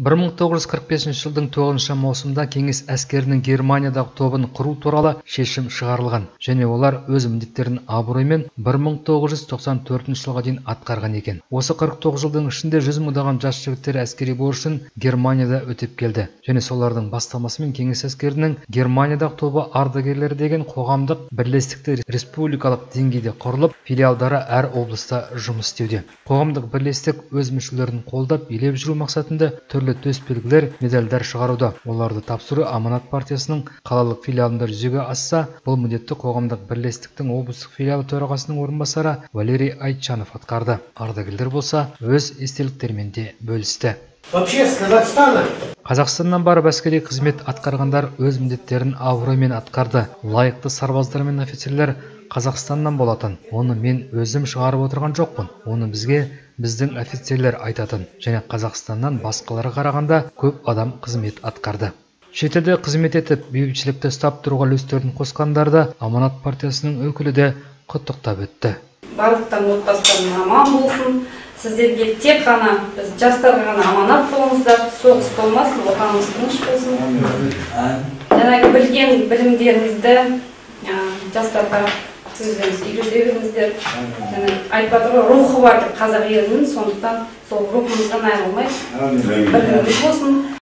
1945 жылдың 9 маусымда кеңес әскерінің Германиядағы тобын құру туралы шешім шығарылған, және олар өз міндеттерін абыроймен 1994 жылға дейін атқарған екен. Осы 49 жылдың ішінде 100 мыңдаған жас жігіттер әскери борышын Германияда өтеп келді, және солардың бастамасымен кеңес әскерінің Германиядағы тобы ардагерлері деген қоғамдық бірлестікті республикалық деңгейде құрылып, филиалдары әр облыста жұмыс істеуде. Қоғамдық бірлестік өз мүшелерін қолдап, билеп жүру мақсатында түрлі төсбелгілер, медальдар шығаруда. Оларды тапсыру Аманат партиясының қалалық филиалында жүзеге асса, бұл міндетті қоғамдық бірлестіктің облыстық филиалы төрағасының орынбасары Валерий Айтчанов атқарды. Ардагерлер болса өз естеліктерімен де бөлісті. Вообще с Казахстана. Қазақстаннан барып әскери қызмет атқарғандар өз міндеттерін абыроймен атқарды. Лайықты сарбаздар мен офицерлер Қазақстаннан болатын. Оны мен өзім шығарып отырған жоқпын. Оны біздің офицерлер айтатын. Және Қазақстаннан басқалары қарағанда көп адам қызмет атқарды. Шетелде қызмет етіп, бейбітшілікті ұстап тұруға үлестерін қосқандарды Аманат партиясының өкілі де құттықтап өтті. Барлықтан отбасыларың аман болсын. Сіздерге тек қана біз жастарға ғана аманат болыңыздар, соғыс болмасын, отанымыз тыныш болсын. Жаңағы білген білімдеріңізді жастарға өздеріңіз үйрете беріңіздер. Айтпады ғой, рухы бар деп қазақ елінің, сондықтан сол рухымыздан айырылмай біліміміз болсын.